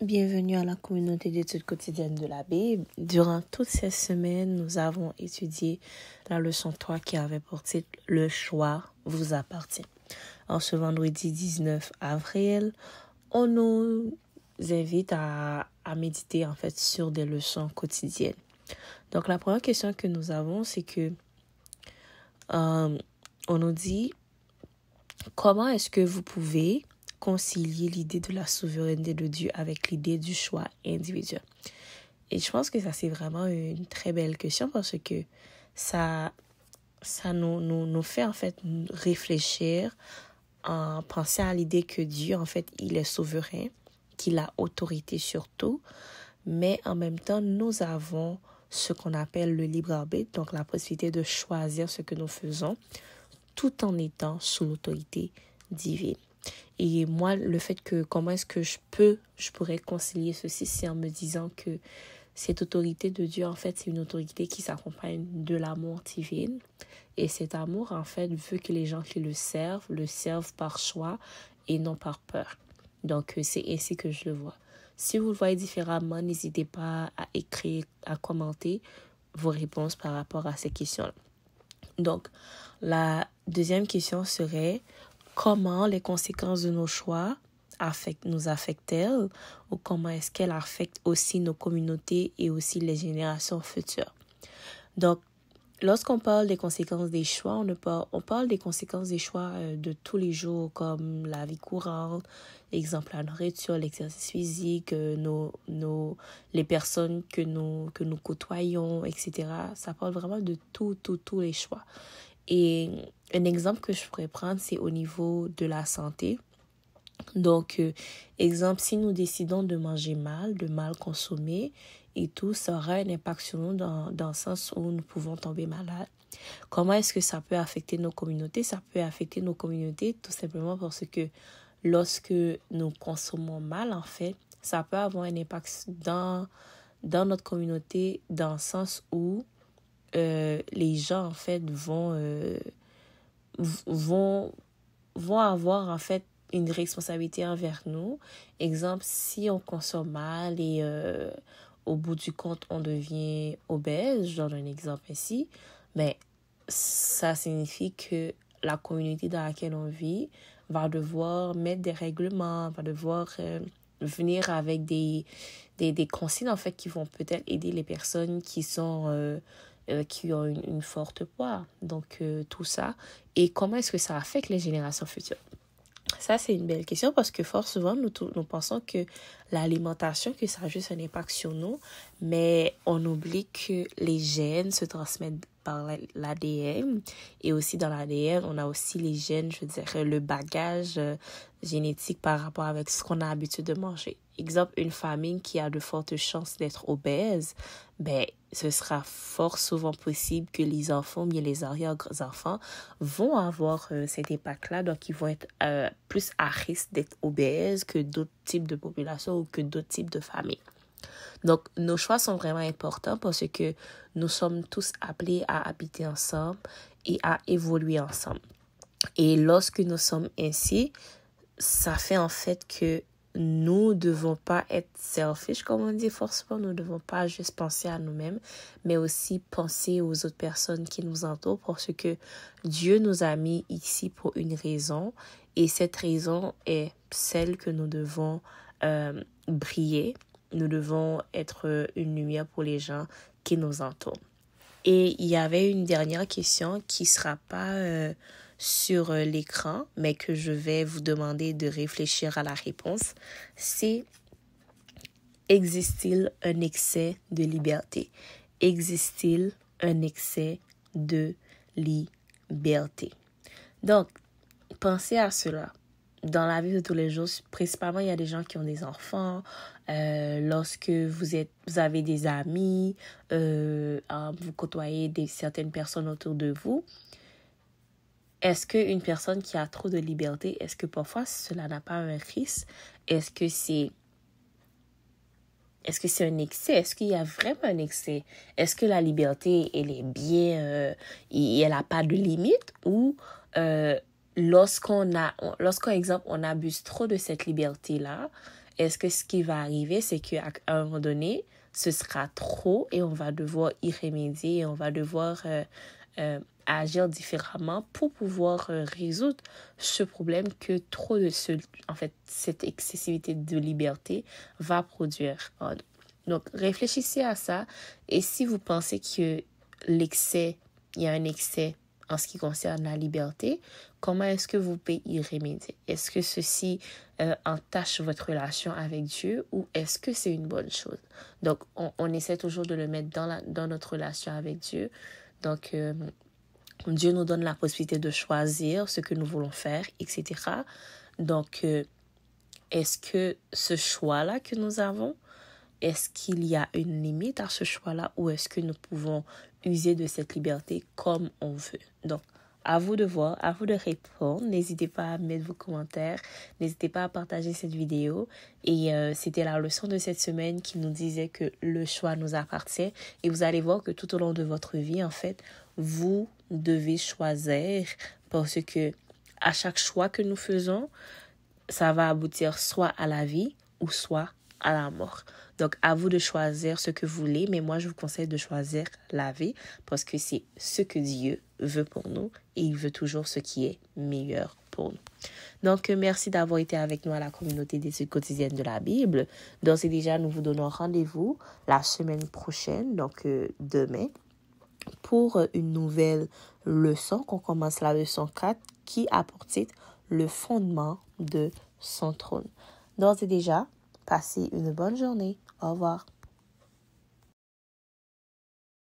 Bienvenue à la communauté d'études quotidiennes de la Bible. Durant toute cette semaine, nous avons étudié la leçon 3 qui avait pour titre « Le choix vous appartient ». En ce vendredi 19 avril, on nous invite à méditer en fait sur des leçons quotidiennes. Donc la première question que nous avons, c'est que on nous dit comment est-ce que vous pouvez concilier l'idée de la souveraineté de Dieu avec l'idée du choix individuel. Et je pense que ça, c'est vraiment une très belle question parce que ça nous fait en fait réfléchir en pensant à l'idée que Dieu, en fait, il est souverain, qu'il a autorité sur tout, mais en même temps, nous avons ce qu'on appelle le libre arbitre, donc la possibilité de choisir ce que nous faisons tout en étant sous l'autorité divine. Et moi, le fait que comment est-ce que je pourrais concilier ceci, c'est en me disant que cette autorité de Dieu, en fait, c'est une autorité qui s'accompagne de l'amour divin. Et cet amour, en fait, veut que les gens qui le servent par choix et non par peur. Donc, c'est ainsi que je le vois. Si vous le voyez différemment, n'hésitez pas à écrire, à commenter vos réponses par rapport à ces questions-là. Donc, la deuxième question serait comment les conséquences de nos choix nous affectent-elles ou comment est-ce qu'elles affectent aussi nos communautés et aussi les générations futures. Donc, lorsqu'on parle des conséquences des choix, on parle des conséquences des choix de tous les jours comme la vie courante, l'exemple la nourriture, l'exercice physique, les personnes que nous côtoyons, etc. Ça parle vraiment de tous les choix. Et un exemple que je pourrais prendre, c'est au niveau de la santé. Donc, exemple, si nous décidons de manger mal, de mal consommer et tout, ça aura un impact sur nous dans le sens où nous pouvons tomber malades. Comment est-ce que ça peut affecter nos communautés? Ça peut affecter nos communautés tout simplement parce que lorsque nous consommons mal, en fait, ça peut avoir un impact dans notre communauté dans le sens où les gens, en fait, vont avoir, en fait, une responsabilité envers nous. Exemple, si on consomme mal et au bout du compte, on devient obèse, je donne un exemple ici, mais ça signifie que la communauté dans laquelle on vit va devoir mettre des règlements, va devoir venir avec des consignes, en fait, qui vont peut-être aider les personnes qui ont une forte poids. Donc, tout ça. Et comment est-ce que ça affecte les générations futures? Ça, c'est une belle question parce que fort souvent, nous pensons que l'alimentation, que ça a juste un impact sur nous, mais on oublie que les gènes se transmettent par l'ADN et aussi dans l'ADN, on a aussi les gènes, je veux dire, le bagage génétique par rapport avec ce qu'on a l'habitude de manger. Exemple, une famille qui a de fortes chances d'être obèse, ben, ce sera fort souvent possible que les enfants, bien les arrière-enfants, vont avoir cet impact-là. Donc, ils vont être plus à risque d'être obèses que d'autres types de populations ou que d'autres types de familles. Donc, nos choix sont vraiment importants parce que nous sommes tous appelés à habiter ensemble et à évoluer ensemble. Et lorsque nous sommes ainsi, ça fait en fait que nous ne devons pas être selfish, comme on dit forcément. Nous ne devons pas juste penser à nous-mêmes, mais aussi penser aux autres personnes qui nous entourent parce que Dieu nous a mis ici pour une raison et cette raison est celle que nous devons briller. Nous devons être une lumière pour les gens qui nous entourent. Et il y avait une dernière question qui ne sera pas sur l'écran, mais que je vais vous demander de réfléchir à la réponse. C'est, existe-t-il un excès de liberté? Existe-t-il un excès de liberté? Donc, pensez à cela. Dans la vie de tous les jours, principalement, il y a des gens qui ont des enfants. Lorsque vous avez des amis, vous côtoyez certaines personnes autour de vous. Est-ce qu'une personne qui a trop de liberté, est-ce que parfois cela n'a pas un risque? Est-ce que c'est un excès? Est-ce qu'il y a vraiment un excès? Est-ce que la liberté, elle est bien et elle n'a pas de limite? Ou lorsqu'on exemple, on abuse trop de cette liberté-là, est-ce que ce qui va arriver, c'est qu'à un moment donné, ce sera trop et on va devoir y remédier et on va devoir agir différemment pour pouvoir résoudre ce problème que trop de cette excessivité de liberté va produire. Donc, réfléchissez à ça et si vous pensez que il y a un excès en ce qui concerne la liberté, comment est-ce que vous pouvez y remédier? Est-ce que ceci entache votre relation avec Dieu ou est-ce que c'est une bonne chose? Donc, on essaie toujours de le mettre dans notre relation avec Dieu. Donc, Dieu nous donne la possibilité de choisir ce que nous voulons faire, etc. Donc, est-ce que ce choix-là que nous avons, est-ce qu'il y a une limite à ce choix-là ou est-ce que nous pouvons user de cette liberté comme on veut? Donc, à vous de voir, à vous de répondre. N'hésitez pas à mettre vos commentaires. N'hésitez pas à partager cette vidéo. Et c'était la leçon de cette semaine qui nous disait que le choix nous appartient. Et vous allez voir que tout au long de votre vie, en fait, vous devez choisir parce que à chaque choix que nous faisons, ça va aboutir soit à la vie ou soit à la mort. Donc, à vous de choisir ce que vous voulez, mais moi, je vous conseille de choisir la vie parce que c'est ce que Dieu veut pour nous et il veut toujours ce qui est meilleur pour nous. Donc, merci d'avoir été avec nous à la communauté d'études quotidiennes de la Bible. D'ores et déjà, nous vous donnons rendez-vous la semaine prochaine, donc demain, pour une nouvelle leçon, qu'on commence la leçon 4 qui a pour titre « Le fondement de son trône ». D'ores et déjà, passez une bonne journée. Au revoir.